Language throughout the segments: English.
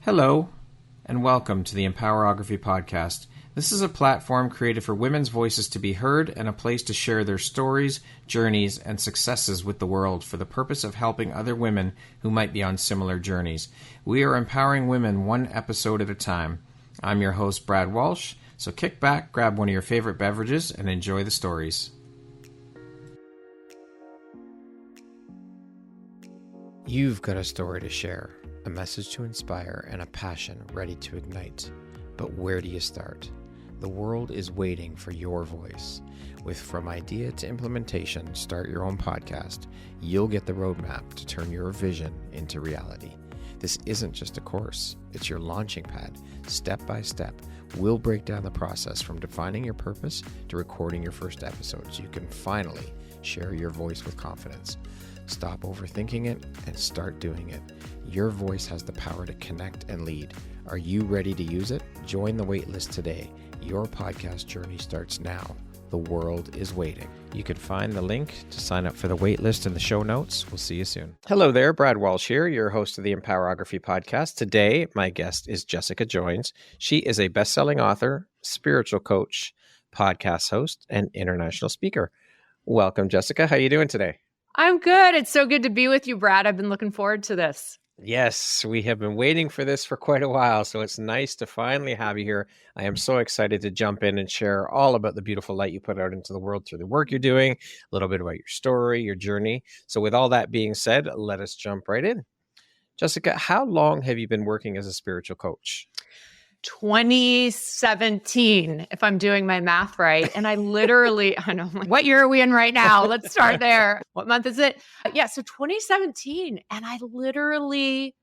Hello, and welcome to the Empowerography Podcast. This is a platform created for women's voices to be heard and a place to share their stories, journeys, and successes with the world for the purpose of helping other women who might be on similar journeys. We are empowering women one episode at a time. I'm your host, Brad Walsh, so kick back, grab one of your favorite beverages, and enjoy the stories. You've got a story to share, a message to inspire, and a passion ready to ignite. But where do you start? The world is waiting for your voice. With From Idea to Implementation, Start Your Own Podcast, you'll get the roadmap to turn your vision into reality. This isn't just a course, it's your launching pad. Step by step, we'll break down the process from defining your purpose to recording your first episode so you can finally share your voice with confidence. Stop overthinking it and start doing it. Your voice has the power to connect and lead. Are you ready to use it? Join the waitlist today. Your podcast journey starts now. The world is waiting. You can find the link to sign up for the waitlist in the show notes. We'll see you soon. Hello there, Brad Walsh here, your host of the Empowerography Podcast. Today, my guest is Jessica Joins. She is a best-selling author, spiritual coach, podcast host, and international speaker. Welcome, Jessica. How are you doing today? I'm good. It's so good to be with you, Brad. I've been looking forward to this. Yes, we have been waiting for this for quite a while, so it's nice to finally have you here. I am so excited to jump in and share all about the beautiful light you put out into the world through the work you're doing, a little bit about your story, your journey. So with all that being said, let us jump right in. Jessica, how long have you been working as a spiritual coach? 2017, if I'm doing my math right. And I know, what year are we in right now? Let's start there. What month is it? So 2017. And I literally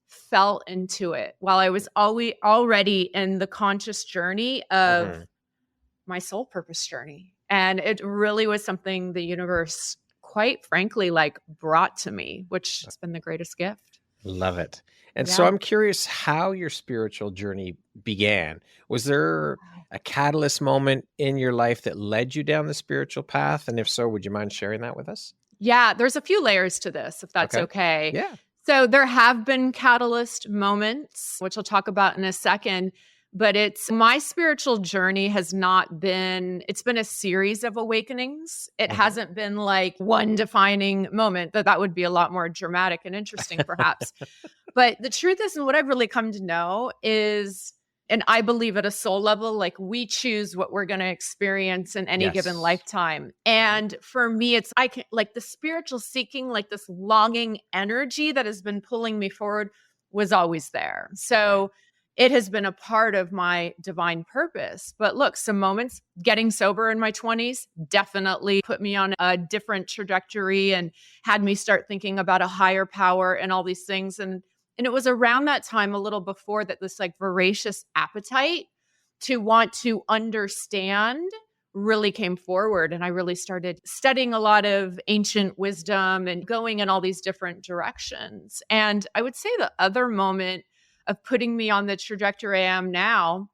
fell into it while I was already in the conscious journey of my soul purpose journey. And it really was something the universe, quite frankly, brought to me, which has been the greatest gift. Love it. And so I'm curious how your spiritual journey began. Was there a catalyst moment in your life that led you down the spiritual path? And if so, would you mind sharing that with us? Yeah, there's a few layers to this, if that's okay. Yeah. So there have been catalyst moments, which I'll talk about in a second. But my spiritual journey it's been a series of awakenings. It hasn't been like one defining moment. That would be a lot more dramatic and interesting, perhaps. But the truth is, and what I've really come to know is, and I believe at a soul level, we choose what we're going to experience in any given lifetime. And for me, the spiritual seeking, this longing energy that has been pulling me forward was always there. So it has been a part of my divine purpose. But look, some moments, getting sober in my 20s definitely put me on a different trajectory and had me start thinking about a higher power and all these things. And it was around that time, a little before that, this voracious appetite to want to understand really came forward. And I really started studying a lot of ancient wisdom and going in all these different directions. And I would say the other moment of putting me on the trajectory I am now,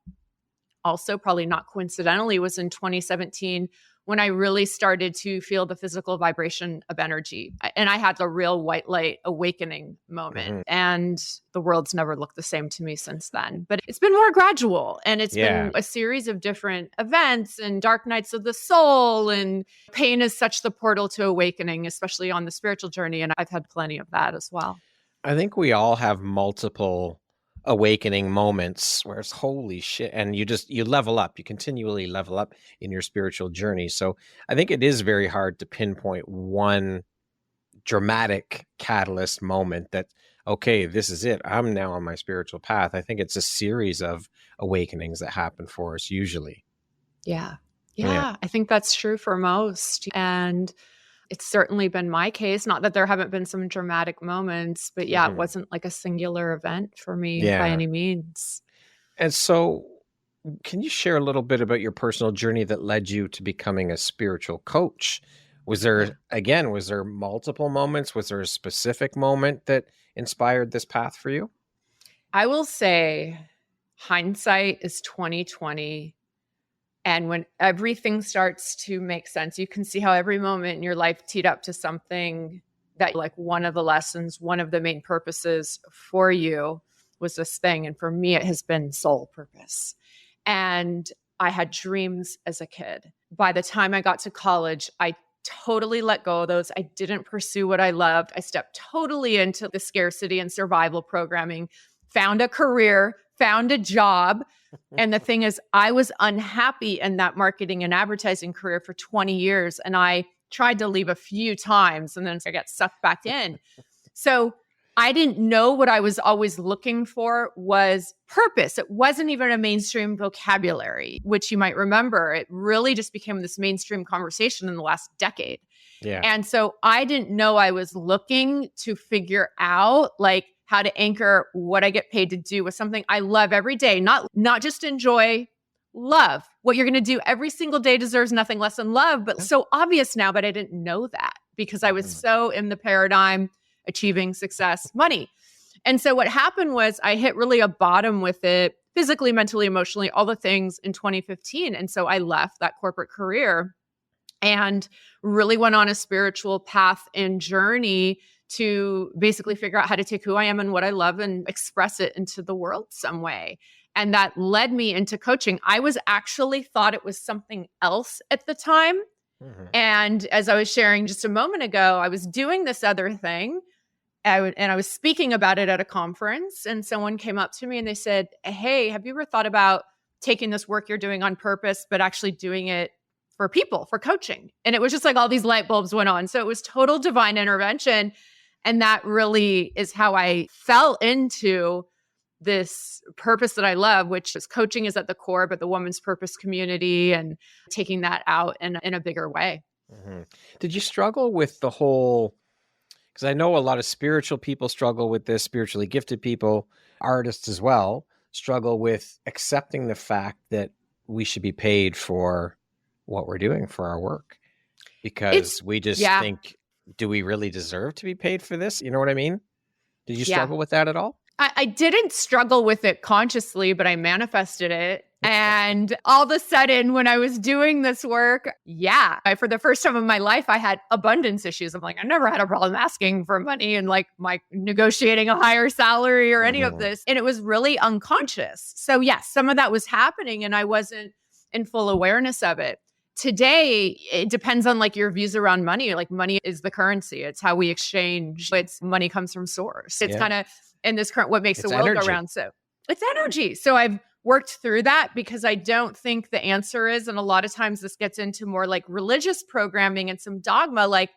also probably not coincidentally, was in 2017 when I really started to feel the physical vibration of energy. And I had a real white light awakening moment. And the world's never looked the same to me since then. But it's been more gradual. And it's been a series of different events and dark nights of the soul. And pain is such the portal to awakening, especially on the spiritual journey. And I've had plenty of that as well. I think we all have multiple awakening moments where it's holy shit, and you level up, you continually level up in your spiritual journey. So I think it is very hard to pinpoint one dramatic catalyst moment that, okay, this is it, I'm now on my spiritual path. I think it's a series of awakenings that happen for us usually. Yeah. I think that's true for most. And it's certainly been my case. Not that there haven't been some dramatic moments, but it wasn't like a singular event for me by any means. And so can you share a little bit about your personal journey that led you to becoming a spiritual coach? Was there multiple moments? Was there a specific moment that inspired this path for you? I will say hindsight is 20/20. And when everything starts to make sense, you can see how every moment in your life teed up to something that, one of the lessons, one of the main purposes for you was this thing. And for me, it has been soul purpose. And I had dreams as a kid. By the time I got to college, I totally let go of those. I didn't pursue what I loved. I stepped totally into the scarcity and survival programming, found a career, found a job. And the thing is, I was unhappy in that marketing and advertising career for 20 years. And I tried to leave a few times and then I got sucked back in. So I didn't know what I was always looking for was purpose. It wasn't even a mainstream vocabulary, which you might remember. It really just became this mainstream conversation in the last decade. Yeah. And so I didn't know I was looking to figure out like how to anchor what I get paid to do with something I love every day, not just enjoy, love. What you're going to do every single day deserves nothing less than love, but so obvious now, but I didn't know that because I was so in the paradigm, achieving success, money. And so what happened was I hit really a bottom with it physically, mentally, emotionally, all the things in 2015. And so I left that corporate career and really went on a spiritual path and journey to basically figure out how to take who I am and what I love and express it into the world some way. And that led me into coaching. I was actually thought it was something else at the time. Mm-hmm. And as I was sharing just a moment ago, I was doing this other thing. I was speaking about it at a conference and someone came up to me and they said, "Hey, have you ever thought about taking this work you're doing on purpose, but actually doing it for people, for coaching?" And it was just like all these light bulbs went on. So it was total divine intervention. And that really is how I fell into this purpose that I love, which is coaching is at the core, but the woman's purpose community and taking that out in a bigger way. Mm-hmm. Did you struggle with the whole, because I know a lot of spiritual people struggle with this, spiritually gifted people, artists as well, struggle with accepting the fact that we should be paid for what we're doing for our work because we just think, do we really deserve to be paid for this? You know what I mean? Did you struggle with that at all? I didn't struggle with it consciously, but I manifested it. And all of a sudden, when I was doing this work, for the first time in my life, I had abundance issues. I'm like, I never had a problem asking for money and like negotiating a higher salary or any of this. And it was really unconscious. So yes, some of that was happening and I wasn't in full awareness of it. Today, it depends on like your views around money. Like money is the currency. It's how we exchange. It's money comes from source. It's kind of in this current, what makes the world go round. So it's energy. So I've worked through that because I don't think the answer is, and a lot of times this gets into more like religious programming and some dogma, like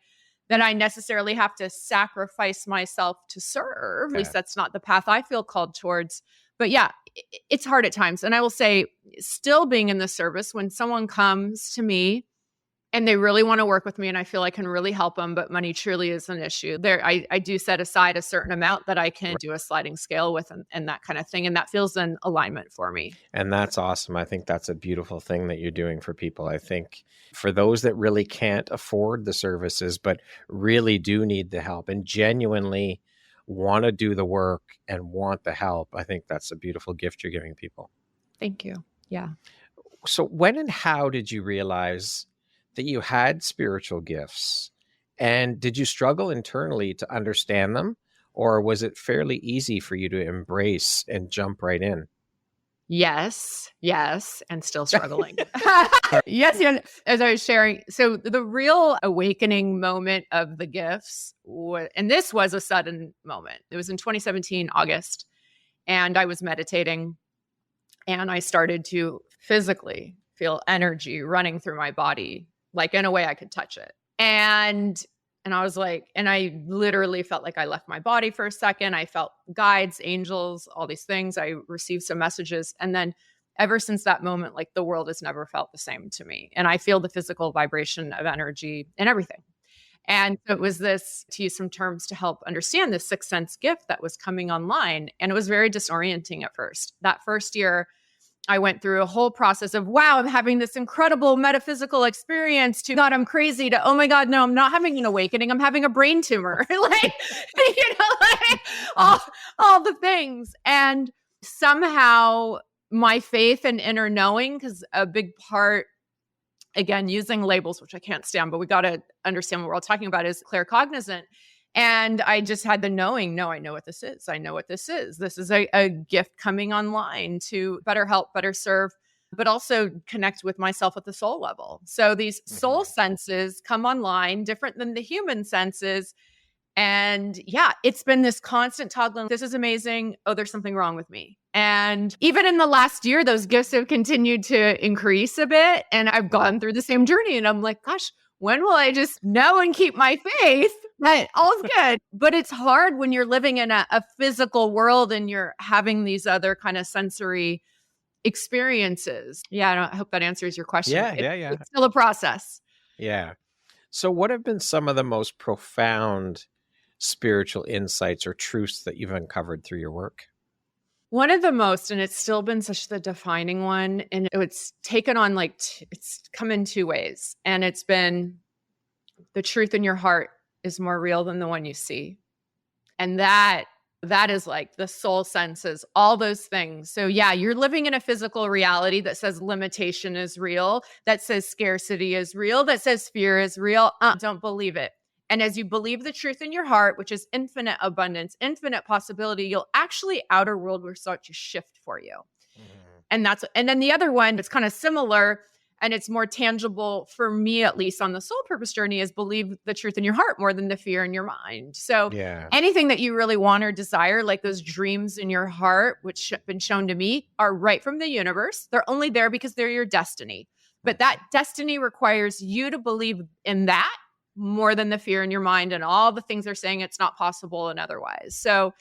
that I necessarily have to sacrifice myself to serve. At least that's not the path I feel called towards. But it's hard at times. And I will say, still being in the service, when someone comes to me and they really want to work with me and I feel I can really help them, but money truly is an issue. I do set aside a certain amount that I can do a sliding scale with and that kind of thing. And that feels in alignment for me. And that's awesome. I think that's a beautiful thing that you're doing for people. I think for those that really can't afford the services, but really do need the help and genuinely want to do the work and want the help, I think that's a beautiful gift you're giving people. Thank you. Yeah. So when and how did you realize that you had spiritual gifts? And did you struggle internally to understand them? Or was it fairly easy for you to embrace and jump right in? Yes, and still struggling. Yes, as I was sharing. So the real awakening moment of the gifts, and this was a sudden moment. It was in 2017, August, and I was meditating, and I started to physically feel energy running through my body, like in a way I could touch it. And I was like, and I literally felt like I left my body for a second. I felt guides, angels, all these things. I received some messages. And then ever since that moment, like the world has never felt the same to me. And I feel the physical vibration of energy and everything. And so it was this, to use some terms to help understand this sixth sense gift that was coming online. And it was very disorienting at first. That first year, I went through a whole process of, wow, I'm having this incredible metaphysical experience, to God, I'm crazy, to, oh my God, no, I'm not having an awakening. I'm having a brain tumor. like all the things. And somehow my faith and inner knowing, because a big part, again, using labels, which I can't stand, but we got to understand what we're all talking about, is claircognizant. And I just had the knowing, no, I know what this is. I know what this is. This is a gift coming online to better help, better serve, but also connect with myself at the soul level. So these soul senses come online, different than the human senses. And yeah, it's been this constant toggling. This is amazing. Oh, there's something wrong with me. And even in the last year, those gifts have continued to increase a bit. And I've gone through the same journey. And I'm like, gosh, when will I just know and keep my faith that all's good? But it's hard when you're living in a physical world and you're having these other kind of sensory experiences. Yeah, I hope that answers your question. Yeah. It's still a process. Yeah. So what have been some of the most profound spiritual insights or truths that you've uncovered through your work? One of the most, and it's still been such the defining one, and it's taken on it's come in two ways. And it's been the truth in your heart is more real than the one you see. And that is like the soul senses, all those things. So yeah, you're living in a physical reality that says limitation is real, that says scarcity is real, that says fear is real. Don't believe it. And as you believe the truth in your heart, which is infinite abundance, infinite possibility, you'll actually outer world will start to shift for you. And then the other one, it's kind of similar and it's more tangible for me, at least on the soul purpose journey, is believe the truth in your heart more than the fear in your mind. So anything that you really want or desire, like those dreams in your heart, which have been shown to me, are right from the universe. They're only there because they're your destiny. But that destiny requires you to believe in that more than the fear in your mind and all the things they're saying it's not possible and otherwise. So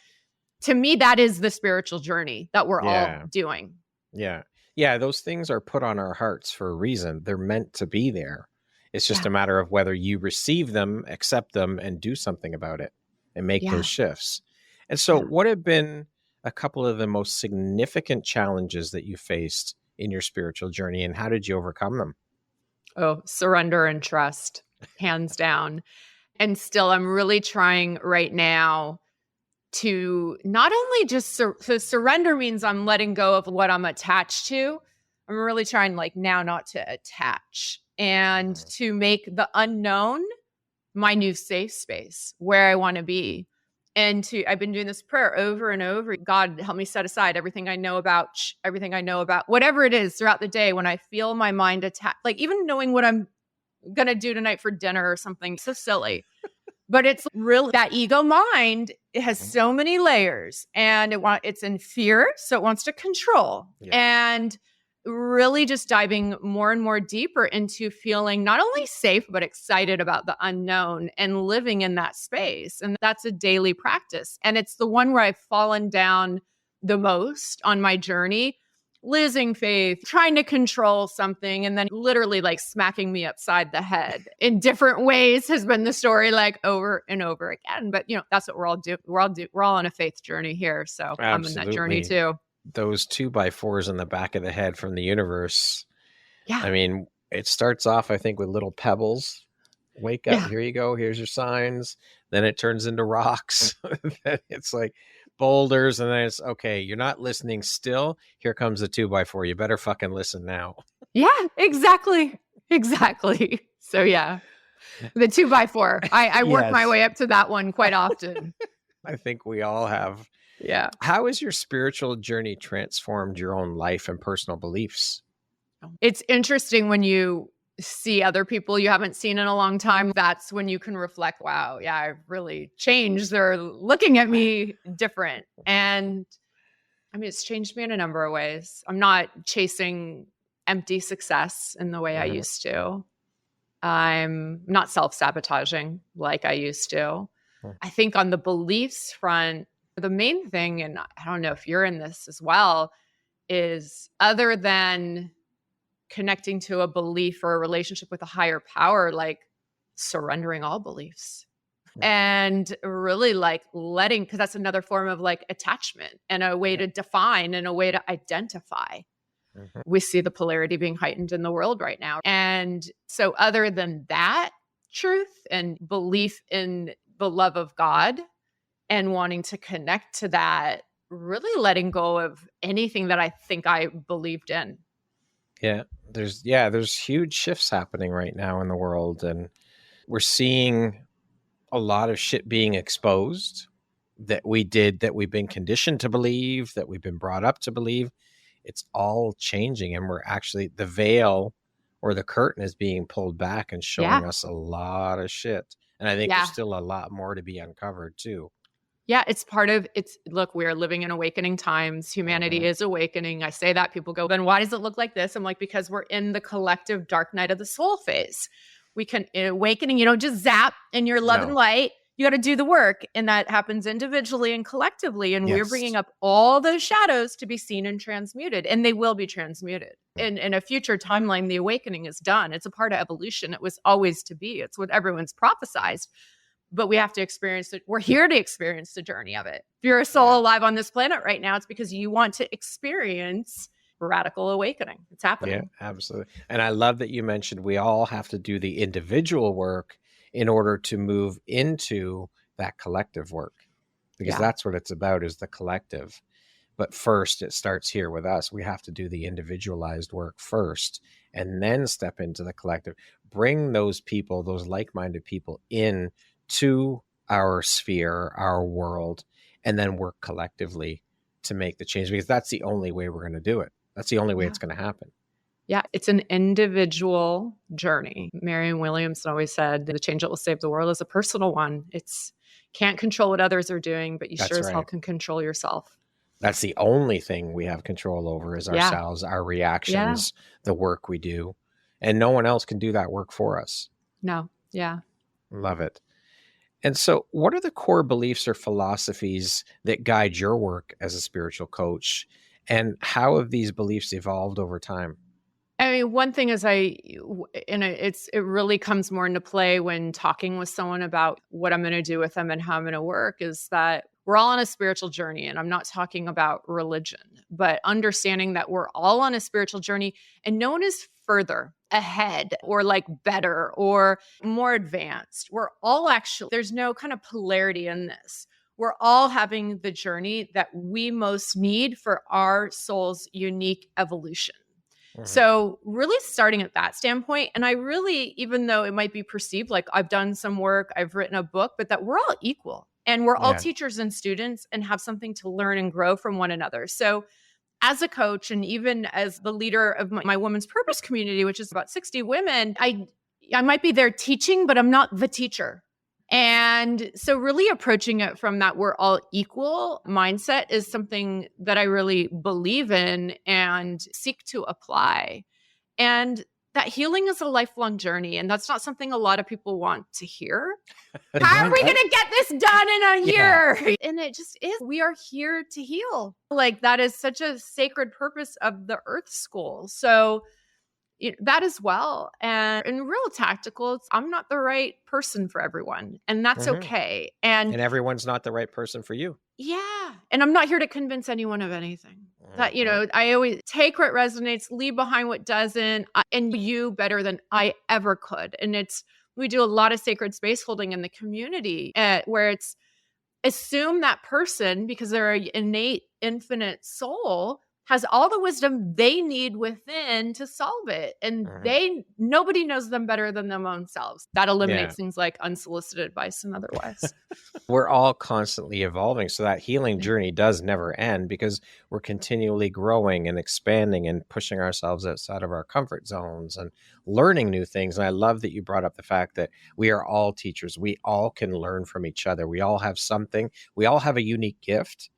to me, that is the spiritual journey that we're all doing. Yeah, those things are put on our hearts for a reason. They're meant to be there. It's just a matter of whether you receive them, accept them, and do something about it and make those shifts. And so what have been a couple of the most significant challenges that you faced in your spiritual journey, and how did you overcome them? Oh, surrender and trust, hands down. And still, I'm really trying right now to not only just so surrender means I'm letting go of what I'm attached to. I'm really trying now not to attach and to make the unknown my new safe space where I want to be. And I've been doing this prayer over and over. God, help me set aside everything I know about whatever it is throughout the day when I feel my mind attack, like even knowing what I'm going to do tonight for dinner or something so silly. But it's really that ego mind. It has so many layers and it's in fear. So it wants to control and really just diving more and more deeper into feeling not only safe, but excited about the unknown and living in that space. And that's a daily practice. And it's the one where I've fallen down the most on my journey, losing faith, trying to control something, and then literally smacking me upside the head in different ways has been the story over and over again. But that's what we're all doing. We're all on a faith journey here. So I'm in that journey too. Those 2x4s in the back of the head from the universe. Yeah. I mean, it starts off, I think, with little pebbles. Wake up. Yeah. Here you go. Here's your signs. Then it turns into rocks. Then it's like boulders. And then it's okay. You're not listening still. Here comes the 2x4. You better fucking listen now. Yeah, exactly. So yeah, the 2x4. I work my way up to that one quite often. I think we all have. Yeah. How has your spiritual journey transformed your own life and personal beliefs? It's interesting when you see other people you haven't seen in a long time. That's when you can reflect, wow, yeah, I've really changed. They're looking at me different. And I mean, it's changed me in a number of ways. I'm not chasing empty success in the way I used to. I'm not self-sabotaging like I used to. I think on the beliefs front, the main thing, and I don't know if you're in this as well, is other than connecting to a belief or a relationship with a higher power, surrendering all beliefs and really letting, because that's another form of attachment and a way to define and a way to identify. We see the polarity being heightened in the world right now. And so other than that truth and belief in the love of God and wanting to connect to that, really letting go of anything that I think I believed in. Yeah, there's huge shifts happening right now in the world, and we're seeing a lot of shit being exposed that we did, that we've been conditioned to believe, that we've been brought up to believe. It's all changing, and we're actually, the veil or the curtain is being pulled back and Yeah. showing us a lot of shit. And I think there's Yeah. still a lot more to be uncovered too. Yeah, look, we are living in awakening times. Humanity is awakening. I say that, people go, then why does it look like this? I'm like, because we're in the collective dark night of the soul phase. We can, in awakening, you don't just zap in your love and No. light. You got to do the work. And that happens individually and collectively. And we're Yes. bringing up all those shadows to be seen and transmuted. And they will be transmuted. In a future timeline, the awakening is done. It's a part of evolution. It was always to be. It's what everyone's prophesized. But we have to experience it. We're here to experience the journey of it. If you're a soul alive on this planet right now, it's because you want to experience radical awakening. It's happening. Yeah, absolutely. And I love that you mentioned we all have to do the individual work in order to move into that collective work, because that's what it's about, is the collective. But first, it starts here with us. We have to do the individualized work first and then step into the collective. Bring those people, those like-minded people, in to our sphere, our world, and then work collectively to make the change, because that's the only way we're going to do it. That's the only way it's going to happen. Yeah, it's an individual journey. Marianne Williamson always said the change that will save the world is a personal one. It's can't control what others are doing, but you sure as hell can control yourself. That's the only thing we have control over, is ourselves, our reactions, the work we do. And no one else can do that work for us. No. Yeah. Love it. And so what are the core beliefs or philosophies that guide your work as a spiritual coach? And how have these beliefs evolved over time? I mean, one thing is it really comes more into play when talking with someone about what I'm going to do with them and how I'm going to work, is that we're all on a spiritual journey. And I'm not talking about religion, but understanding that we're all on a spiritual journey and no one is further ahead or like better or more advanced. We're all actually, there's no kind of polarity in this. We're all having the journey that we most need for our soul's unique evolution. So really starting at that standpoint, and I really, even though it might be perceived like I've done some work, I've written a book, but that we're all equal and we're all teachers and students and have something to learn and grow from one another. So as a coach, and even as the leader of my Women's Purpose community, which is about 60 women, I might be there teaching, but I'm not the teacher. And so really approaching it from that we're all equal mindset is something that I really believe in and seek to apply. And that healing is a lifelong journey. And that's not something a lot of people want to hear. How are we going to get this done in a year? And it just is. We are here to heal. Like, that is such a sacred purpose of the Earth School. So that as well. And in real tactical, I'm not the right person for everyone. And that's okay. And everyone's not the right person for you. Yeah. And I'm not here to convince anyone of anything. That, I always take what resonates, leave behind what doesn't, and you better than I ever could. And we do a lot of sacred space holding in the community where it's assume that person, because they're an innate, infinite soul, has all the wisdom they need within to solve it. And nobody knows them better than their own selves. That eliminates things like unsolicited advice and otherwise. We're all constantly evolving. So that healing journey does never end, because we're continually growing and expanding and pushing ourselves outside of our comfort zones and learning new things. And I love that you brought up the fact that we are all teachers. We all can learn from each other. We all have something. We all have a unique gift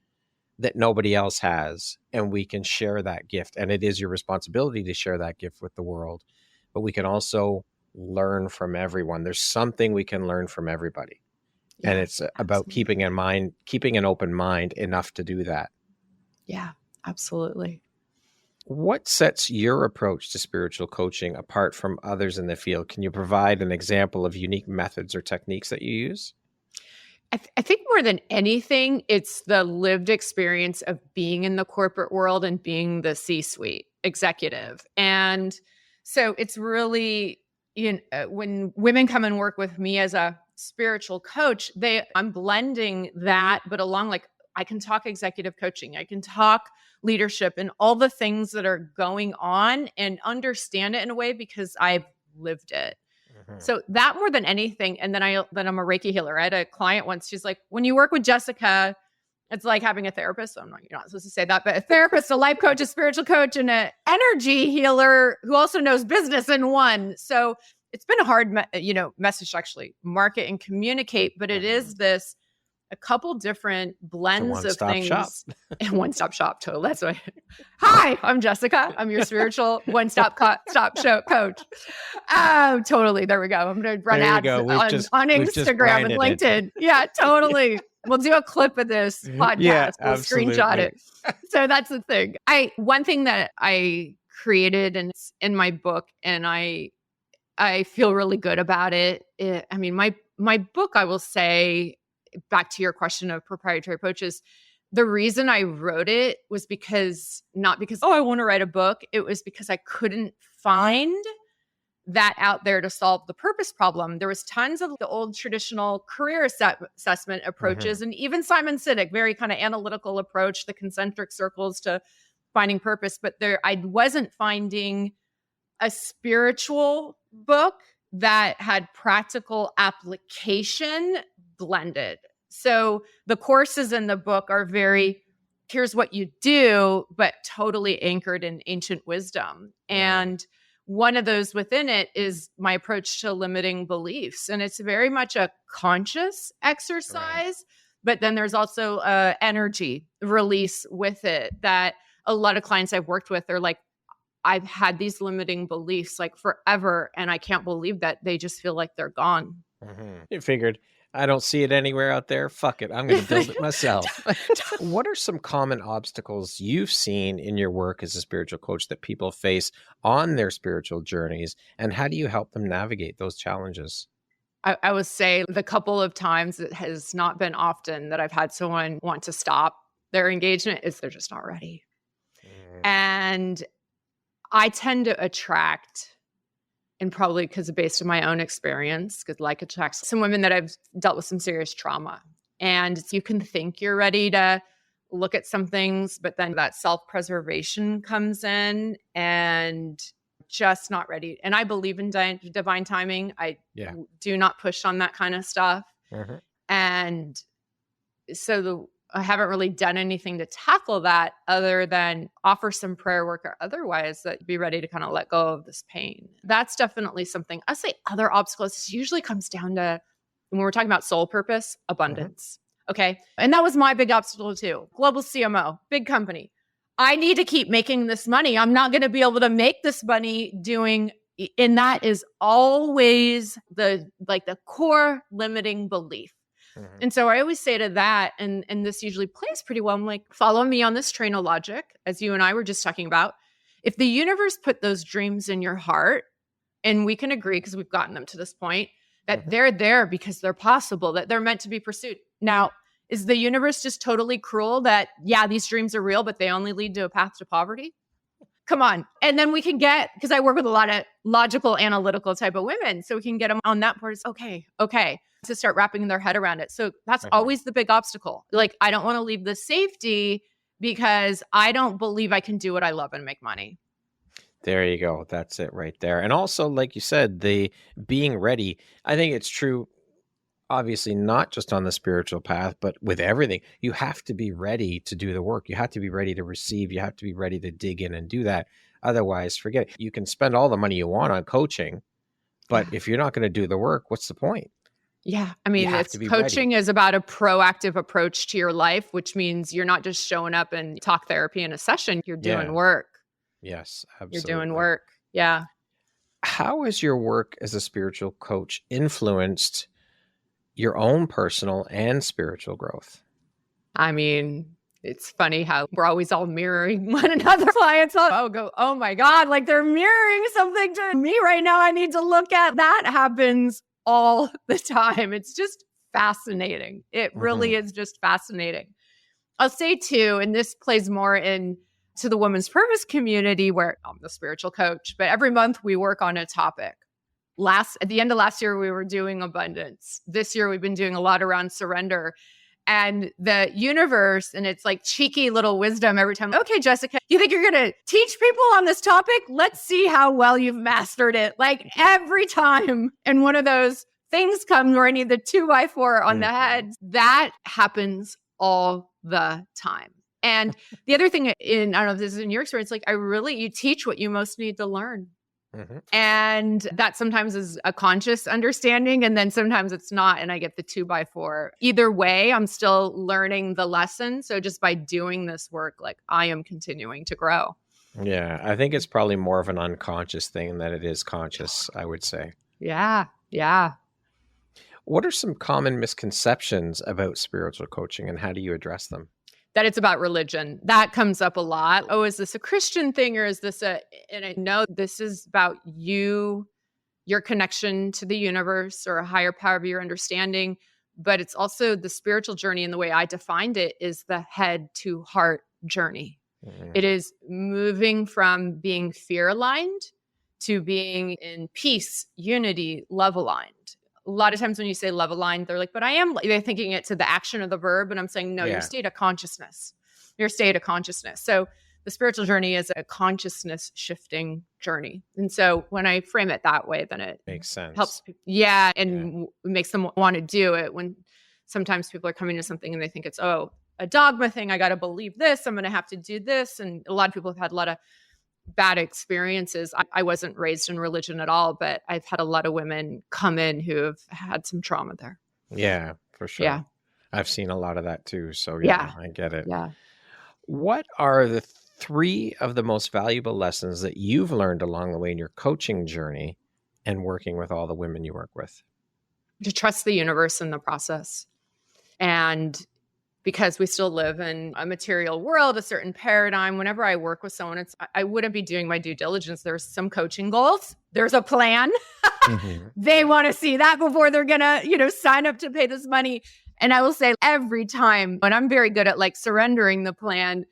that nobody else has, and we can share that gift. And it is your responsibility to share that gift with the world, but we can also learn from everyone. There's something we can learn from everybody. And it's about keeping an open mind enough to do that. Yeah, absolutely. What sets your approach to spiritual coaching apart from others in the field? Can you provide an example of unique methods or techniques that you use? I think more than anything, it's the lived experience of being in the corporate world and being the C-suite executive. And so it's really, when women come and work with me as a spiritual coach, I'm blending that, but along, like, I can talk executive coaching, I can talk leadership and all the things that are going on and understand it in a way because I've lived it. So that more than anything. And then I'm a Reiki healer. I had a client once, she's like, when you work with Jessica, it's like having a therapist. You're not supposed to say that, but a therapist, a life coach, a spiritual coach, and an energy healer who also knows business in one. So it's been a hard, message to actually market and communicate, but it is a couple different blends of things. Shop. And one-stop shop. Totally. That's why. Hi, I'm Jessica. I'm your spiritual one-stop show coach. Totally. There we go. I'm going to run ads on Instagram and LinkedIn. Yeah, totally. We'll do a clip of this podcast. Yeah, we'll screenshot it. So that's the thing. One thing that I created and it's in my book, and I feel really good about it. My book, I will say, back to your question of proprietary approaches, the reason I wrote it was not because, I want to write a book. It was because I couldn't find that out there to solve the purpose problem. There was tons of the old traditional career assessment approaches, and even Simon Sinek, very kind of analytical approach, the concentric circles to finding purpose. But I wasn't finding a spiritual book that had practical application blended. So the courses in the book are here's what you do, but totally anchored in ancient wisdom. And one of those within it is my approach to limiting beliefs. And it's very much a conscious exercise, but then there's also energy release with it that a lot of clients I've worked with are like, I've had these limiting beliefs like forever, and I can't believe that they just feel like they're gone. You figured, I don't see it anywhere out there. Fuck it. I'm going to build it myself. What are some common obstacles you've seen in your work as a spiritual coach that people face on their spiritual journeys? And how do you help them navigate those challenges? I would say the couple of times, it has not been often, that I've had someone want to stop their engagement is they're just not ready. And I tend to attract, and probably because based on my own experience, because like attracts some women that I've dealt with some serious trauma. And you can think you're ready to look at some things, but then that self-preservation comes in and just not ready. And I believe in divine timing. I do not push on that kind of stuff. And so I haven't really done anything to tackle that other than offer some prayer work or otherwise that be ready to kind of let go of this pain. That's definitely something. I say other obstacles usually comes down to, when we're talking about soul purpose, abundance. Okay. And that was my big obstacle too. Global CMO, big company. I need to keep making this money. I'm not going to be able to make this money and that is always the core limiting belief. And so I always say to that, and this usually plays pretty well, I'm like, follow me on this train of logic, as you and I were just talking about. If the universe put those dreams in your heart, and we can agree, because we've gotten them to this point, that they're there because they're possible, that they're meant to be pursued. Now, is the universe just totally cruel that, these dreams are real, but they only lead to a path to poverty? Come on. And then we can because I work with a lot of logical, analytical type of women, so we can get them on that part. It's okay. To start wrapping their head around it. So that's always the big obstacle. Like, I don't want to leave the safety because I don't believe I can do what I love and make money. There you go. That's it right there. And also, like you said, the being ready, I think it's true, obviously, not just on the spiritual path, but with everything. You have to be ready to do the work. You have to be ready to receive. You have to be ready to dig in and do that. Otherwise, forget it. You can spend all the money you want on coaching, but if you're not going to do the work, what's the point? Yeah. I mean, coaching is about a proactive approach to your life, which means you're not just showing up and talk therapy in a session. You're doing work. Yes, absolutely. You're doing work. Yeah. How has your work as a spiritual coach influenced your own personal and spiritual growth? I mean, it's funny how we're always all mirroring one another. Clients go, oh my God, like they're mirroring something to me right now. I need to look at. That happens all the time. It's just fascinating. It really is just fascinating. I'll say too, and this plays more into the women's purpose community where I'm the spiritual coach, but every month we work on a topic. At the end of last year, we were doing abundance. This year, we've been doing a lot around surrender. And the universe, and it's like cheeky little wisdom every time. Okay, Jessica, you think you're going to teach people on this topic? Let's see how well you've mastered it. Like every time. And one of those things comes where I need the 2x4 on the head. That happens all the time. And the other thing I don't know if this is in your experience, like you teach what you most need to learn. And that sometimes is a conscious understanding. And then sometimes it's not. And I get the 2x4. Either way, I'm still learning the lesson. So just by doing this work, like I am continuing to grow. Yeah. I think it's probably more of an unconscious thing than it is conscious, I would say. Yeah. Yeah. What are some common misconceptions about spiritual coaching and how do you address them? That it's about religion. That comes up a lot. Oh, is this a Christian thing or is this and I know this is about you, your connection to the universe or a higher power of your understanding, but it's also the spiritual journey. And the way I defined it is the head to heart journey. It is moving from being fear aligned to being in peace, unity, love aligned. A lot of times when you say love aligned, they're like, but they're thinking it to the action of the verb. And I'm saying, no, your state of consciousness, So the spiritual journey is a consciousness shifting journey. And so when I frame it that way, then it makes sense. Helps people. Yeah. And makes them want to do it when sometimes people are coming to something and they think it's, a dogma thing. I got to believe this. I'm going to have to do this. And a lot of people have had a lot of bad experiences. I wasn't raised in religion at all, but I've had a lot of women come in who have had some trauma there. Yeah, for sure. Yeah. I've seen a lot of that too. So I get it. Yeah. What are the 3 of the most valuable lessons that you've learned along the way in your coaching journey and working with all the women you work with? To trust the universe in the process. And because we still live in a material world, a certain paradigm. Whenever I work with someone, I wouldn't be doing my due diligence. There's some coaching goals. There's a plan. They want to see that before they're going to, sign up to pay this money. And I will say every time, and I'm very good at like surrendering the plan,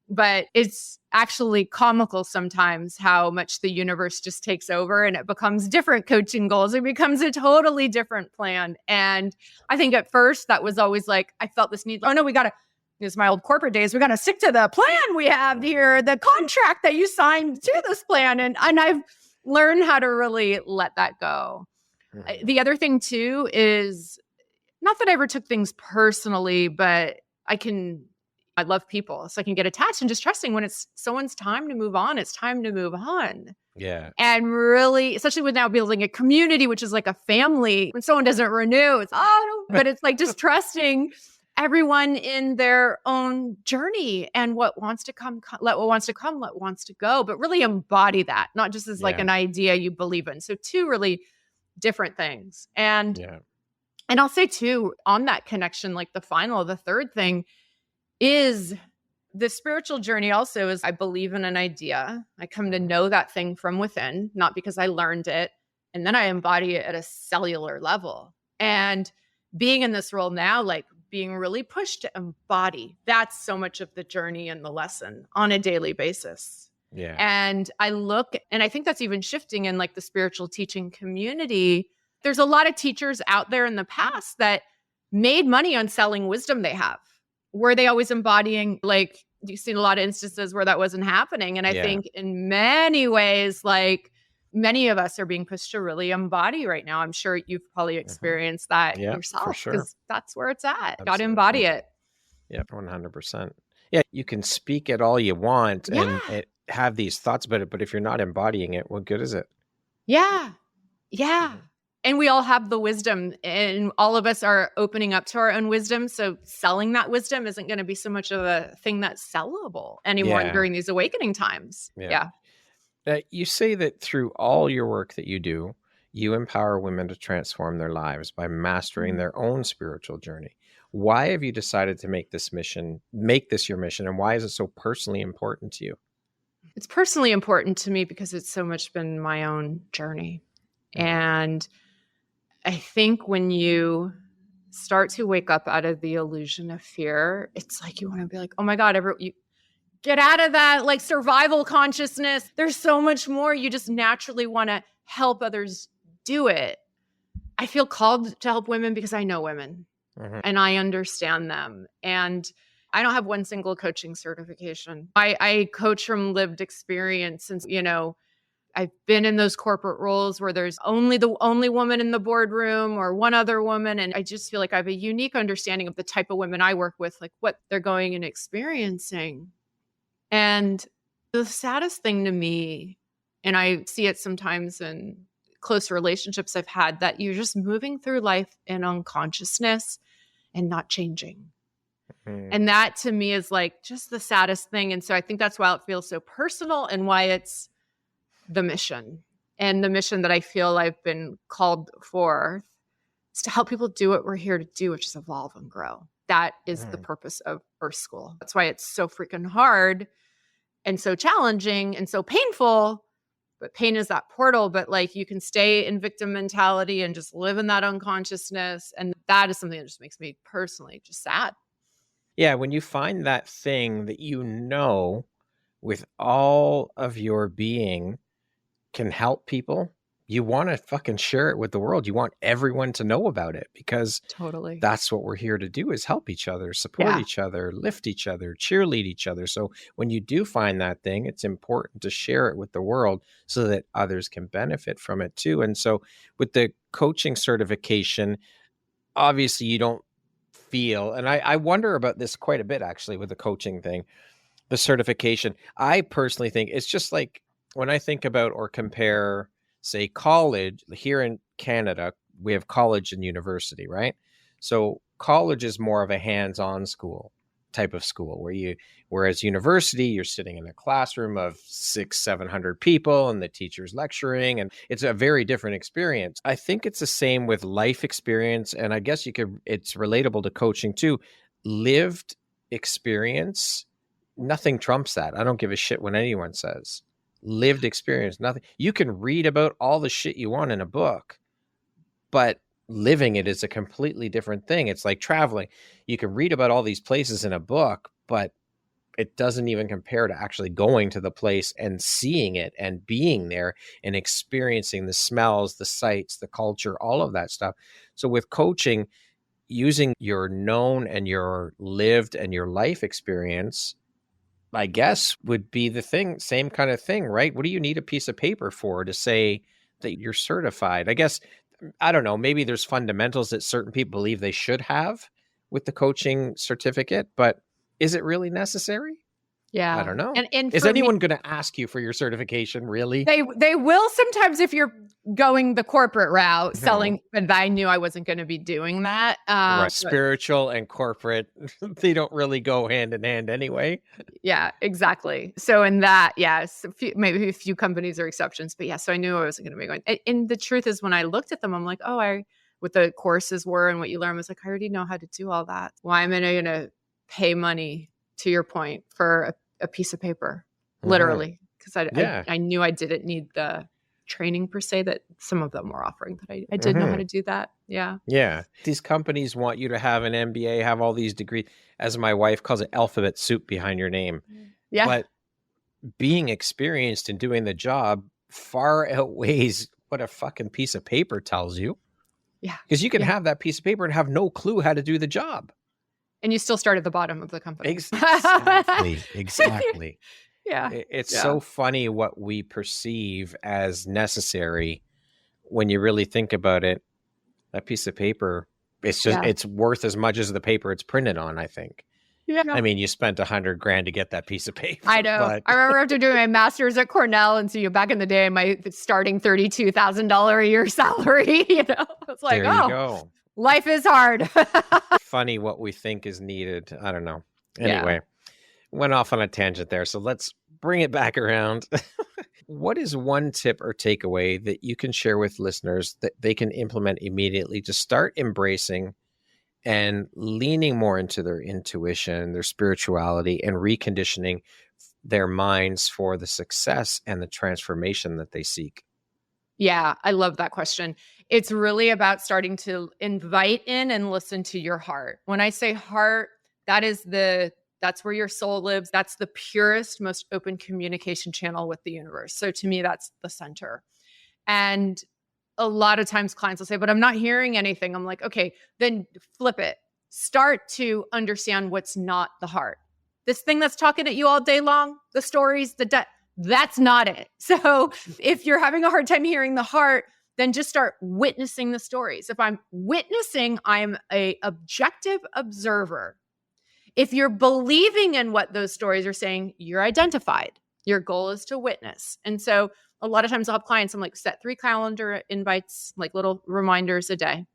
but it's actually comical sometimes how much the universe just takes over and it becomes different coaching goals. It becomes a totally different plan. And I think at first that was always like, I felt this need. Oh no, this is my old corporate days. We got to stick to the plan we have here, the contract that you signed to this plan. And I've learned how to really let that go. The other thing too is not that I ever took things personally, but I love people. So I can get attached and just trusting when it's someone's time to move on, it's time to move on. Yeah. And really, especially with now building a community, which is like a family, when someone doesn't renew, but it's like just trusting everyone in their own journey and what wants to come, let what wants to come, let what wants to go, but really embody that, not just as like an idea you believe in. So 2 really different things. And I'll say too, on that connection, like the third thing is the spiritual journey also is I believe in an idea. I come to know that thing from within, not because I learned it. And then I embody it at a cellular level. And being in this role now, like being really pushed to embody, that's so much of the journey and the lesson on a daily basis. Yeah. And I look, and I think that's even shifting in like the spiritual teaching community. There's a lot of teachers out there in the past that made money on selling wisdom they have. Were they always embodying, like you've seen a lot of instances where that wasn't happening. And I think in many ways, like many of us are being pushed to really embody right now. I'm sure you've probably experienced that yourself because that's where it's at. Got to embody it. Yeah, 100%. Yeah, you can speak it all you want and have these thoughts about it, but if you're not embodying it, what good is it? Yeah. Yeah. And we all have the wisdom and all of us are opening up to our own wisdom. So selling that wisdom isn't going to be so much of a thing that's sellable anymore during these awakening times. Yeah. You say that through all your work that you do, you empower women to transform their lives by mastering their own spiritual journey. Why have you decided to make this your mission? And why is it so personally important to you? It's personally important to me because it's so much been my own journey. And I think when you start to wake up out of the illusion of fear, it's like you want to be like, oh my God, you get out of that like survival consciousness. There's so much more. You just naturally want to help others do it. I feel called to help women because I know women. Mhm. and I understand them. And I don't have one single coaching certification. I coach from lived experience. And, I've been in those corporate roles where there's only the only woman in the boardroom or one other woman. And I just feel like I have a unique understanding of the type of women I work with, like what they're going and experiencing. And the saddest thing to me, and I see it sometimes in close relationships I've had, that you're just moving through life in unconsciousness and not changing. Mm. And that to me is like just the saddest thing. And so I think that's why it feels so personal and why it's the mission, and the mission that I feel I've been called for is to help people do what we're here to do, which is evolve and grow. That is the Mm. purpose of Earth School. That's why it's so freaking hard and so challenging and so painful. But pain is that portal, but like you can stay in victim mentality and just live in that unconsciousness. And that is something that just makes me personally just sad. Yeah, when you find that thing that with all of your being can help people, you want to fucking share it with the world. You want everyone to know about it because Totally. that's what we're here to do, is help each other, support Yeah. each other, lift each other, cheerlead each other. So when you do find that thing, it's important to share it with the world so that others can benefit from it too. And so with the coaching certification, obviously you don't feel, and I wonder about this quite a bit actually with the coaching thing, the certification. I personally think it's just like when I think about or compare, say, college here in Canada, we have college and university, right? So college is more of a hands-on school type of school whereas university, you're sitting in a classroom of 600-700 people and the teacher's lecturing, and it's a very different experience. I think it's the same with life experience. And I guess it's relatable to coaching too. Lived experience, nothing trumps that. I don't give a shit when anyone says lived experience. Nothing. You can read about all the shit you want in a book, but living it is a completely different thing. It's like traveling. You can read about all these places in a book, but it doesn't even compare to actually going to the place and seeing it and being there and experiencing the smells, the sights, the culture, all of that stuff. So with coaching, using your known and your lived and your life experience, I guess, would be the thing, same kind of thing, right? What do you need a piece of paper for to say that you're certified? I guess, I don't know, maybe there's fundamentals that certain people believe they should have with the coaching certificate, but is it really necessary? I Yeah. don't know. And Is for me, anyone going to ask you for your certification, really? they will sometimes if you're going the corporate route, Mhm. selling, and I knew I wasn't going to be doing that. Right. But Spiritual and corporate, they don't really go hand in hand anyway. yeah, exactly. So in that, yes, maybe a few companies are exceptions, but yeah, so I knew I wasn't going to be going. And the truth is, when I looked at them, I'm like, oh, what the courses were and what you learn, I was like, I already know how to do all that. Why am I going to pay money, to your point, for a piece of paper, literally? Because Yeah. I knew I didn't need the training per se that some of them were offering, that I did know how to do that. Yeah. Yeah. These companies want you to have an MBA, have all these degrees, as my wife calls it, alphabet soup behind your name. Yeah. But being experienced in doing the job far outweighs what a fucking piece of paper tells you. Yeah. Because you can Yeah. have that piece of paper and have no clue how to do the job. And you still start at the bottom of the company. Exactly. Yeah. It's Yeah. so funny what we perceive as necessary when you really think about it. That piece of paper, it's worth as much as the paper it's printed on, I think. Yeah. I mean, you spent $100,000 to get that piece of paper. I know. But I remember after doing my master's at Cornell, and so back in the day, my starting $32,000 a year salary, it's like, there you go. Life is hard. Funny what we think is needed. I don't know. Anyway, went off on a tangent there. So let's bring it back around. What is one tip or takeaway that you can share with listeners that they can implement immediately to start embracing and leaning more into their intuition, their spirituality, and reconditioning their minds for the success and the transformation that they seek? Yeah, I love that question. It's really about starting to invite in and listen to your heart. When I say heart, that's where your soul lives. That's the purest, most open communication channel with the universe. So to me, that's the center. And a lot of times clients will say, but I'm not hearing anything. I'm like, okay, then flip it. start to understand what's not the heart. This thing that's talking at you all day long, the stories, that's not it. So if you're having a hard time hearing the heart, then just start witnessing the stories. If I'm witnessing, I'm an objective observer. If you're believing in what those stories are saying, you're identified. Your goal is to witness. And so a lot of times I'll have clients, I'm like, set 3 calendar invites, like little reminders a day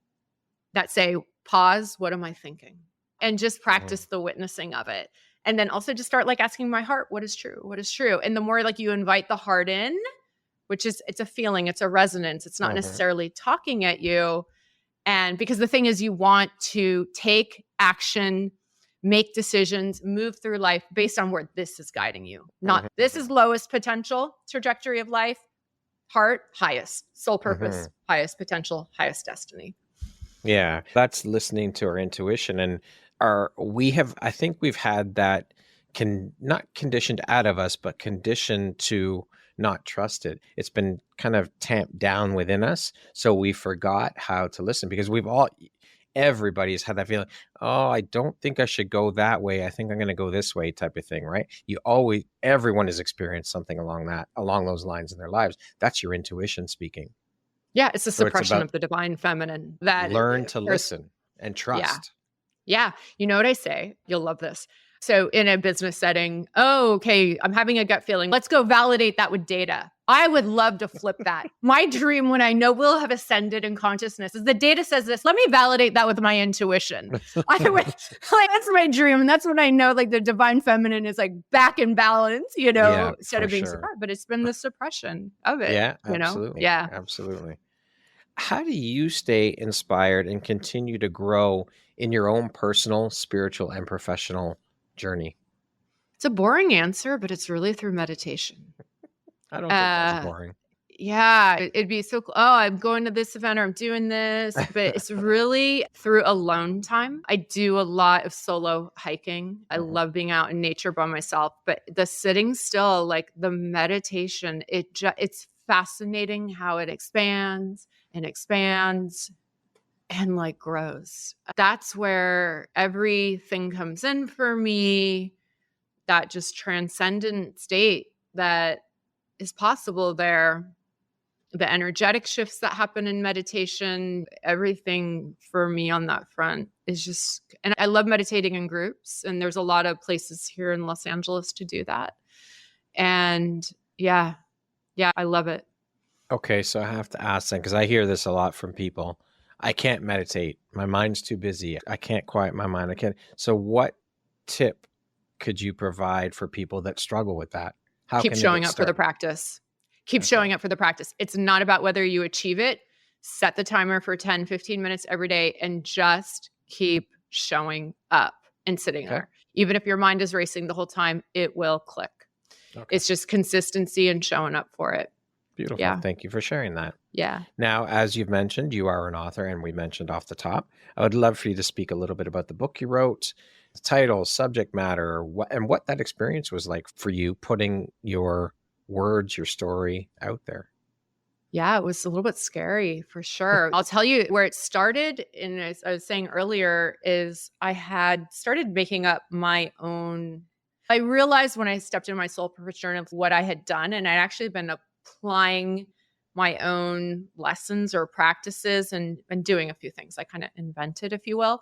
that say, pause, what am I thinking? And just practice the witnessing of it. And then also just start like asking my heart, what is true? What is true? And the more like you invite the heart in, which is, it's a feeling, it's a resonance. It's not necessarily talking at you. And because the thing is, you want to take action, make decisions, move through life based on where this is guiding you. Not this is lowest potential trajectory of life, heart, highest, soul purpose, highest potential, highest destiny. Yeah, that's listening to our intuition. And I think we've had that not conditioned out of us, but conditioned to not trust it. It's been kind of tamped down within us. So we forgot how to listen, because everybody's had that feeling, oh, I don't think I should go that way. I think I'm going to go this way type of thing, right? Everyone has experienced something along those lines in their lives. That's your intuition speaking. Yeah, it's a suppression of the divine feminine. That learn to listen and trust. Yeah. You know what I say? You'll love this. So in a business setting, okay, I'm having a gut feeling. Let's go validate that with data. I would love to flip that. My dream, when I know we'll have ascended in consciousness, is the data says this. Let me validate that with my intuition. That's my dream. And that's when I know like the divine feminine is like back in balance, instead of being suppressed. But it's been the suppression of it. Yeah, absolutely. Yeah, absolutely. How do you stay inspired and continue to grow in your own personal, spiritual, and professional journey? It's a boring answer, but it's really through meditation. I don't think that's boring. Yeah, it'd be so cool. Oh, I'm going to this event or I'm doing this, but it's really through alone time. I do a lot of solo hiking. I love being out in nature by myself, but the sitting still, like the meditation, it's fascinating how it expands and expands and like grows. That's where everything comes in for me, that just transcendent state that is possible there. The energetic shifts that happen in meditation, everything for me on that front is just, and I love meditating in groups, and there's a lot of places here in Los Angeles to do that. And yeah, I love it. Okay, so I have to ask then, because I hear this a lot from people. I can't meditate. My mind's too busy. I can't quiet my mind. So what tip could you provide for people that struggle with that? Keep showing up for the practice. Keep showing up for the practice. It's not about whether you achieve it. Set the timer for 10, 15 minutes every day and just keep showing up and sitting there. Even if your mind is racing the whole time, it will click. It's just consistency and showing up for it. Beautiful. Yeah. Thank you for sharing that. Yeah. Now, as you've mentioned, you are an author, and we mentioned off the top. I would love for you to speak a little bit about the book you wrote, the title, subject matter, and what that experience was like for you, putting your words, your story out there. Yeah, it was a little bit scary for sure. I'll tell you where it started. And as I was saying earlier, is I had started making up my own. I realized when I stepped into my soul purpose journey of what I had done, and I'd actually been applying my own lessons or practices and doing a few things. I kind of invented, if you will.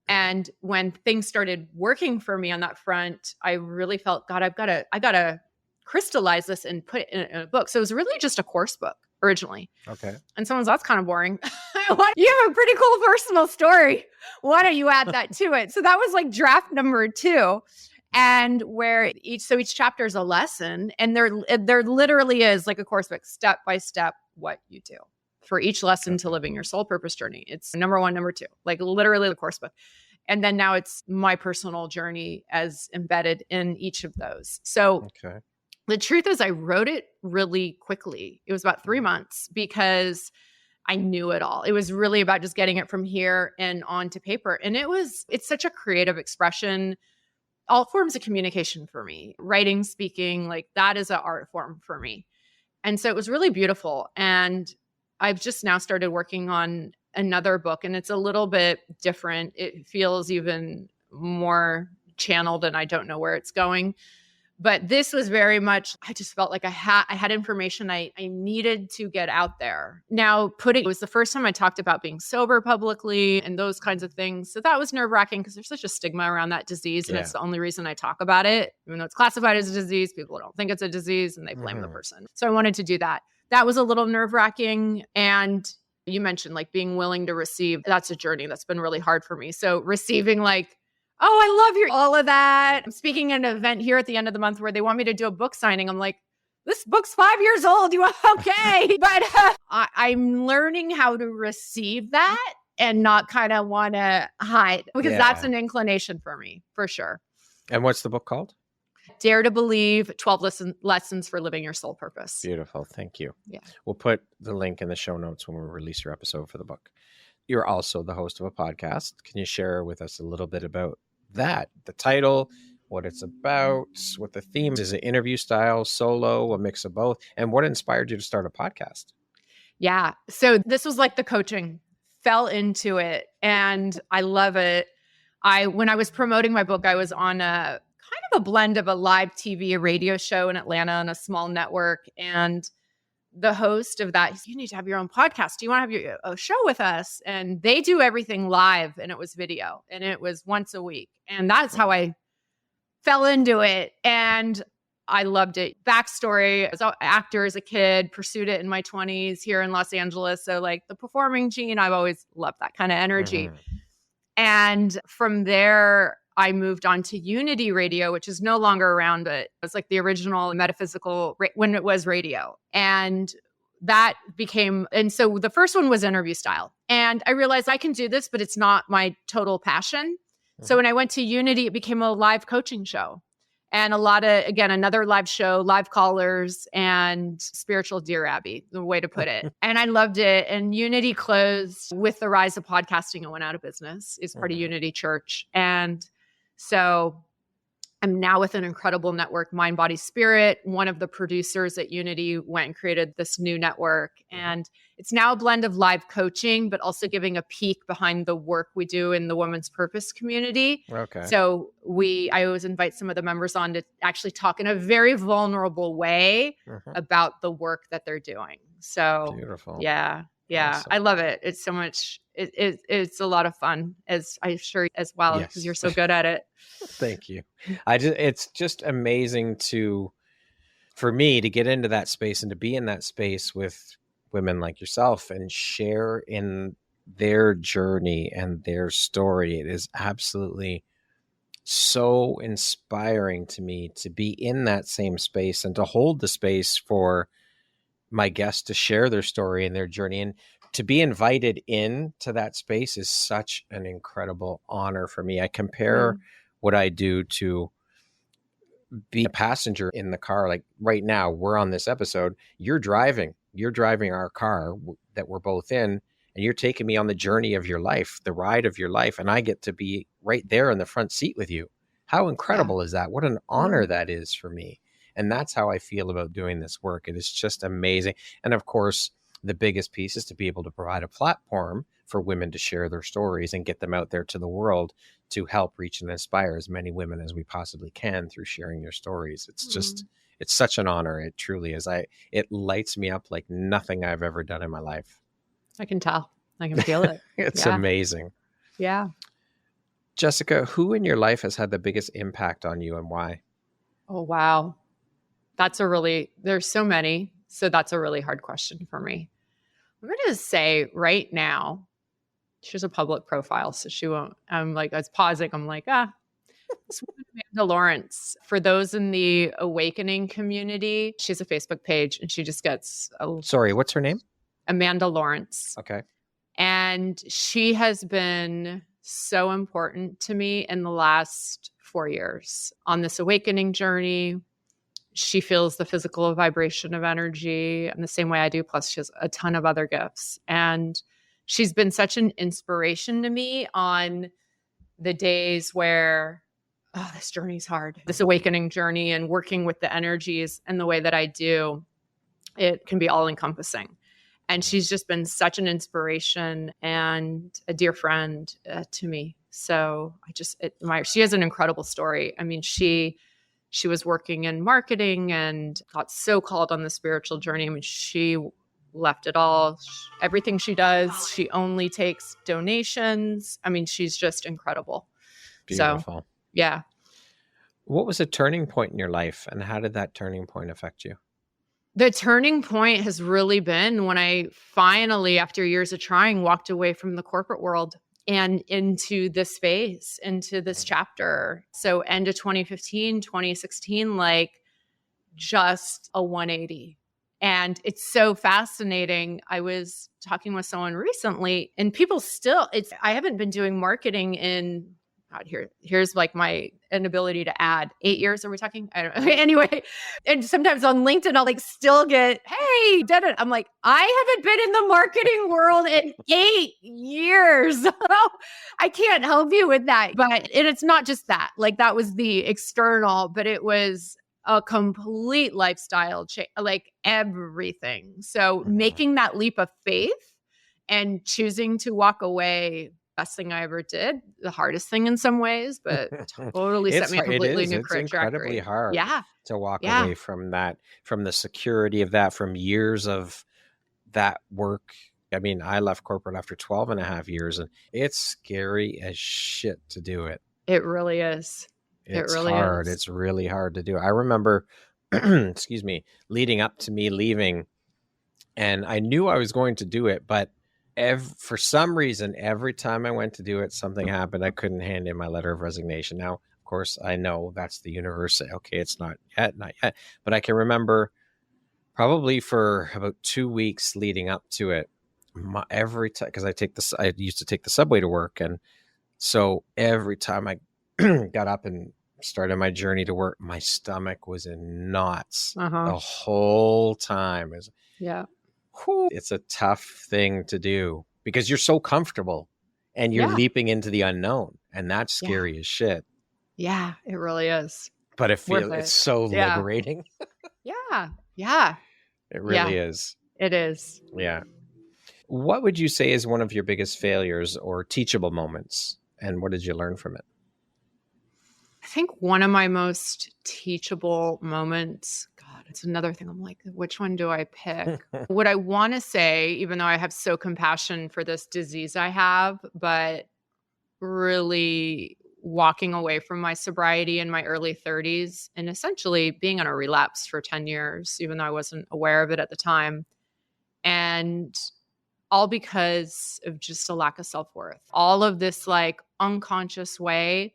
And when things started working for me on that front, I really felt, God, I gotta crystallize this and put it in a book. So it was really just a course book originally. Okay. And someone's, that's kind of boring. You have a pretty cool personal story. Why don't you add that to it? So that was like draft number 2. And where each chapter is a lesson, and there literally is like a course book, step by step, what you do for each lesson to living your soul purpose journey. It's number 1, number 2, like literally the course book. And then now it's my personal journey as embedded in each of those. So the truth is I wrote it really quickly. It was about 3 months because I knew it all. It was really about just getting it from here and onto paper. And it's such a creative expression. All forms of communication for me, writing, speaking, like that is an art form for me. And so it was really beautiful. And I've just now started working on another book, and it's a little bit different. It feels even more channeled, and I don't know where it's going. But this was very much, I just felt like I had information I needed to get out there. Now, it was the first time I talked about being sober publicly and those kinds of things. So that was nerve-wracking because there's such a stigma around that disease. And it's the only reason I talk about it. Even though it's classified as a disease, people don't think it's a disease and they blame the person. So I wanted to do that. That was a little nerve-wracking. And you mentioned like being willing to receive. That's a journey that's been really hard for me. So receiving like, oh, I love all of that. I'm speaking at an event here at the end of the month where they want me to do a book signing. I'm like, this book's 5 years old. You okay? But I'm learning how to receive that and not kind of want to hide, because that's an inclination for me, for sure. And what's the book called? Dare to Believe, 12 Lessons for Living Your Soul Purpose. Beautiful. Thank you. Yeah. We'll put the link in the show notes when we release your episode for the book. You're also the host of a podcast. Can you share with us a little bit about that? The title, what it's about, what the theme is? Is it interview style, solo, a mix of both? And what inspired you to start a podcast? Yeah. So this was like the coaching, fell into it, and I love it. When I was promoting my book, I was on a kind of a blend of a live TV, a radio show in Atlanta on a small network. And the host of that, you need to have your own podcast. Do you want to have a show with us? And they do everything live, and it was video, and it was once a week. And that's how I fell into it. And I loved it. Backstory, I was an actor as a kid, pursued it in my 20s here in Los Angeles. So like the performing gene, I've always loved that kind of energy. And from there, I moved on to Unity Radio, which is no longer around, but it was like the original metaphysical when it was radio. And that became, and so the first one was interview style. And I realized I can do this, but it's not my total passion. So when I went to Unity, it became a live coaching show. And a lot of, again, another live show, live callers, and spiritual Dear Abby, the way to put it. And I loved it. And Unity closed with the rise of podcasting and went out of business. It's part of Unity Church. And so I'm now with an incredible network, Mind, Body, Spirit. One of the producers at Unity went and created this new network. And it's now a blend of live coaching, but also giving a peek behind the work we do in the women's purpose community. Okay. So I always invite some of the members on to actually talk in a very vulnerable way about the work that they're doing. So beautiful. Yeah. Awesome. I love it. It's so much, it's a lot of fun, as I'm sure as well, because you're so good at it. Thank you. It's just amazing for me to get into that space and to be in that space with women like yourself and share in their journey and their story. It is absolutely so inspiring to me to be in that same space and to hold the space for my guests to share their story and their journey. And to be invited into that space is such an incredible honor for me. I compare what I do to be a passenger in the car. Like right now, we're on this episode. You're driving our car that we're both in, and you're taking me on the journey of your life, the ride of your life. And I get to be right there in the front seat with you. How incredible is that? What an honor that is for me. And that's how I feel about doing this work. It is just amazing. And of course, the biggest piece is to be able to provide a platform for women to share their stories and get them out there to the world to help reach and inspire as many women as we possibly can through sharing their stories. It's just, it's such an honor. It truly is. It lights me up like nothing I've ever done in my life. I can tell. I can feel it. It's amazing. Yeah. Jessica, who in your life has had the biggest impact on you and why? Oh, wow. There's so many. So that's a really hard question for me. I'm going to say right now, she's a public profile, so she won't, I was pausing. I'm like, this woman, Amanda Lawrence. For those in the awakening community, she has a Facebook page and she just gets Sorry, what's her name? Amanda Lawrence. Okay. And she has been so important to me in the last 4 years on this awakening journey. She feels the physical vibration of energy in the same way I do. Plus, she has a ton of other gifts. And she's been such an inspiration to me on the days where, this journey's hard. This awakening journey and working with the energies and the way that I do, it can be all encompassing. And she's just been such an inspiration and a dear friend to me. So I just admire. She has an incredible story. I mean, she was working in marketing and got so called on the spiritual journey. I mean, she left it all. Everything she does, she only takes donations. I mean, she's just incredible. Beautiful. So, yeah. What was a turning point in your life, and how did that turning point affect you? The turning point has really been when I finally, after years of trying, walked away from the corporate world and into this space, into this chapter. So end of 2015, 2016, like just a 180. And it's so fascinating. I was talking with someone recently, and people still, I haven't been doing marketing in, God, here's like my inability to add 8 years. Are we talking? I don't know. Anyway. And sometimes on LinkedIn, I'll like still get, hey, did it. I'm like, I haven't been in the marketing world in 8 years. I can't help you with that. But it's not just that. Like that was the external, but it was a complete lifestyle change, like everything. So making that leap of faith and choosing to walk away, best thing I ever did. The hardest thing in some ways, but totally set me a completely new trajectory. It's incredibly hard to walk Yeah. away from that, from the security of that, from years of that work. I mean, I left corporate after 12 and a half years, and it's scary as shit to do it. It really is. It's really hard. It's really hard to do. I remember, excuse me, leading up to me leaving, and I knew I was going to do it, but for some reason, every time I went to do it, something happened. I couldn't hand in my letter of resignation. Now, of course, I know that's the universe. Okay, it's not yet. But I can remember probably for about 2 weeks leading up to it, every time, because I used to take the subway to work, and so every time I got up and started my journey to work, my stomach was in knots the whole time. It's a tough thing to do because you're so comfortable and you're leaping into the unknown, and that's scary as shit. Yeah, it really is. But it's so liberating. Yeah. It really is. It is. Yeah. What would you say is one of your biggest failures or teachable moments, and what did you learn from it? I think one of my most teachable moments, God, it's another thing. I'm like, which one do I pick? What I want to say, even though I have so compassion for this disease I have, but really walking away from my sobriety in my early 30s and essentially being on a relapse for 10 years, even though I wasn't aware of it at the time. And all because of just a lack of self-worth. All of this like unconscious way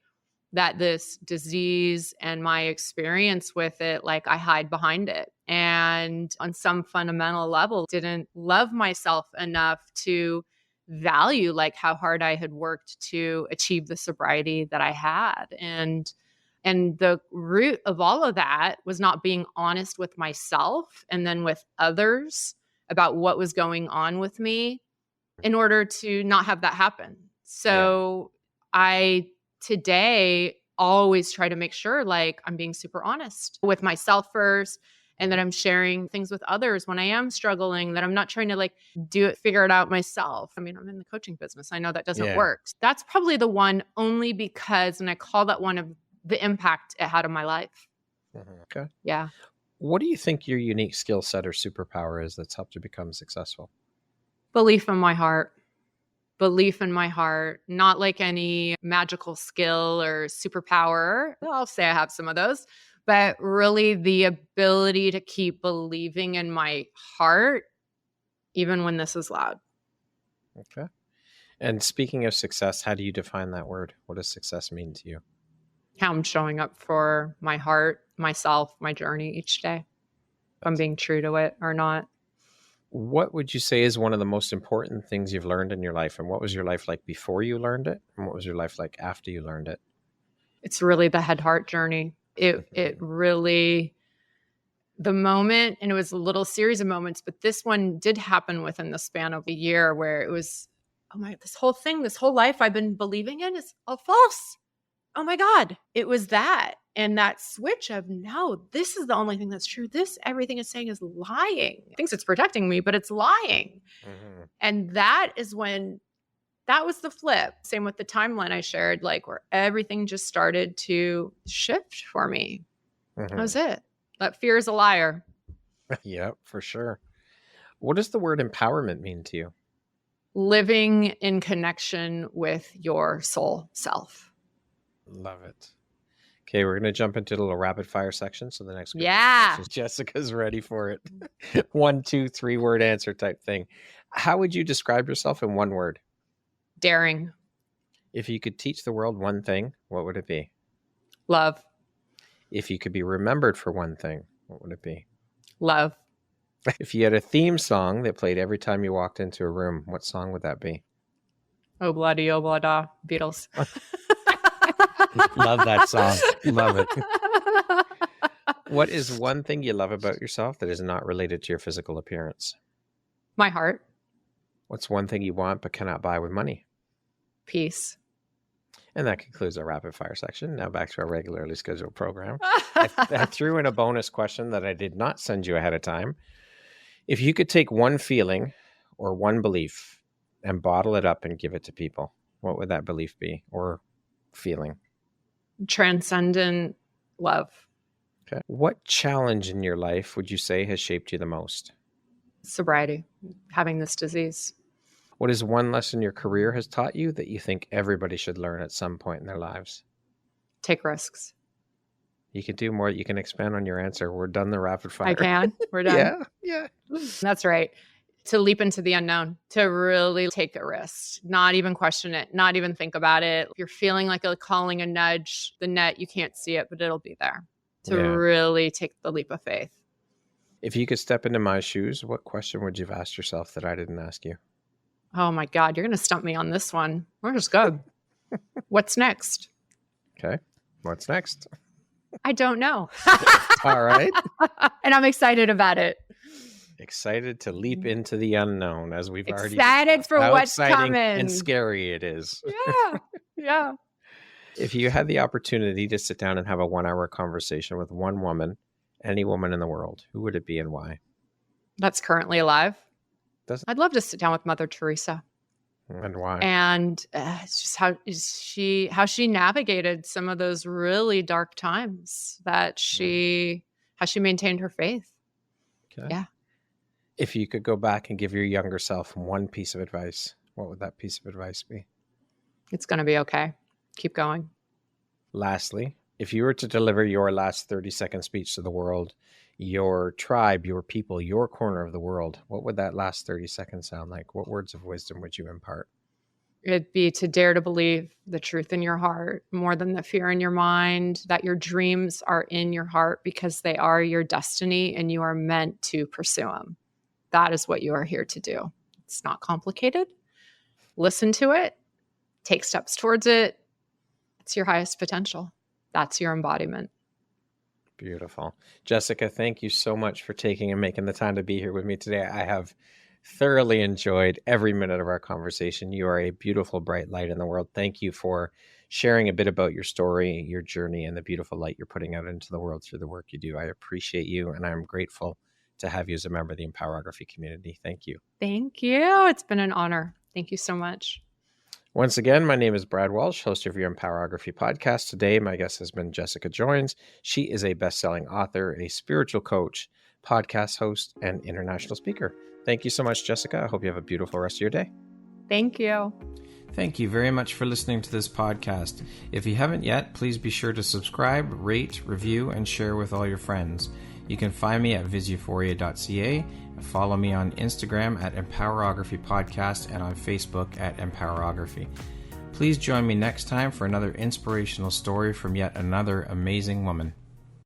that this disease and my experience with it, like I hide behind it. And on some fundamental level, didn't love myself enough to value like how hard I had worked to achieve the sobriety that I had. And the root of all of that was not being honest with myself and then with others about what was going on with me in order to not have that happen. So I today always try to make sure like I'm being super honest with myself first, and that I'm sharing things with others when I am struggling, that I'm not trying to like figure it out myself. I mean, I'm in the coaching business. I know that doesn't work. That's probably the one, only because, and I call that one of the impact it had on my life. Okay. Yeah. What do you think your unique skill set or superpower is that's helped you become successful? Belief in my heart. Belief in my heart, not like any magical skill or superpower. I'll say I have some of those, but really the ability to keep believing in my heart, even when this is loud. Okay. And speaking of success, how do you define that word? What does success mean to you? How I'm showing up for my heart, myself, my journey each day. If I'm being true to it or not. What would you say is one of the most important things you've learned in your life? And what was your life like before you learned it? And what was your life like after you learned it? It's really the head-heart journey. It really, the moment, and it was a little series of moments, but this one did happen within the span of a year where it was, oh my, this whole life I've been believing in is all false. Oh my God. It was that. And that switch of, no, this is the only thing that's true. Everything it's saying is lying. It thinks it's protecting me, but it's lying. Mm-hmm. And that is when, that was the flip. Same with the timeline I shared, like where everything just started to shift for me. Mm-hmm. That was it. That fear is a liar. Yep, for sure. What does the word empowerment mean to you? Living in connection with your soul self. Love it. Okay, we're going to jump into a little rapid fire section. So the next Yeah. Jessica's ready for it. 1, 2, 3 word answer type thing. How would you describe yourself in one word? Daring. If you could teach the world one thing, what would it be? Love. If you could be remembered for one thing, what would it be? Love. If you had a theme song that played every time you walked into a room, what song would that be? Oh, bloody, oh, blah, da, Beatles. Love that song. Love it. What is one thing you love about yourself that is not related to your physical appearance? My heart. What's one thing you want but cannot buy with money? Peace. And that concludes our rapid fire section. Now back to our regularly scheduled program. I threw in a bonus question that I did not send you ahead of time. If you could take one feeling or one belief and bottle it up and give it to people, what would that belief be or feeling? Transcendent love. Okay. What challenge in your life would you say has shaped you the most? Sobriety, having this disease. What is one lesson your career has taught you that you think everybody should learn at some point in their lives? Take risks. You can do more. You can expand on your answer. We're done the rapid fire. I can. We're done. Yeah. That's right. To leap into the unknown, to really take a risk, not even question it, not even think about it. If you're feeling like a calling, a nudge, the net, you can't see it, but it'll be there. To really take the leap of faith. If you could step into my shoes, what question would you have asked yourself that I didn't ask you? Oh my God, you're going to stump me on this one. We're just good. What's next? Okay. What's next? I don't know. All right. And I'm excited about it. Excited to leap into the unknown, as we've already excited for how what's exciting coming and scary it is. Yeah. If you had the opportunity to sit down and have a 1-hour conversation with one woman, any woman in the world, who would it be and why? That's currently alive. I'd love to sit down with Mother Teresa. And why? And it's just how she navigated some of those really dark times that how she maintained her faith. Okay. Yeah. If you could go back and give your younger self one piece of advice, what would that piece of advice be? It's going to be okay. Keep going. Lastly, if you were to deliver your last 30-second speech to the world, your tribe, your people, your corner of the world, what would that last 30 seconds sound like? What words of wisdom would you impart? It'd be to dare to believe the truth in your heart more than the fear in your mind, that your dreams are in your heart because they are your destiny and you are meant to pursue them. That is what you are here to do. It's not complicated. Listen to it. Take steps towards it. It's your highest potential. That's your embodiment. Beautiful. Jessica, thank you so much for taking and making the time to be here with me today. I have thoroughly enjoyed every minute of our conversation. You are a beautiful, bright light in the world. Thank you for sharing a bit about your story, your journey, and the beautiful light you're putting out into the world through the work you do. I appreciate you, and I'm grateful to have you as a member of the Empowerography community. Thank you. Thank you. It's been an honor. Thank you so much. Once again, my name is Brad Walsh, host of your Empowerography podcast. Today, my guest has been Jessica Joins. She is a best-selling author, a spiritual coach, podcast host, and international speaker. Thank you so much, Jessica. I hope you have a beautiful rest of your day. Thank you. Thank you very much for listening to this podcast. If you haven't yet, please be sure to subscribe, rate, review, and share with all your friends. You can find me at viseuphoria.ca. Follow me on Instagram at Empowerography Podcast and on Facebook at Empowerography. Please join me next time for another inspirational story from yet another amazing woman.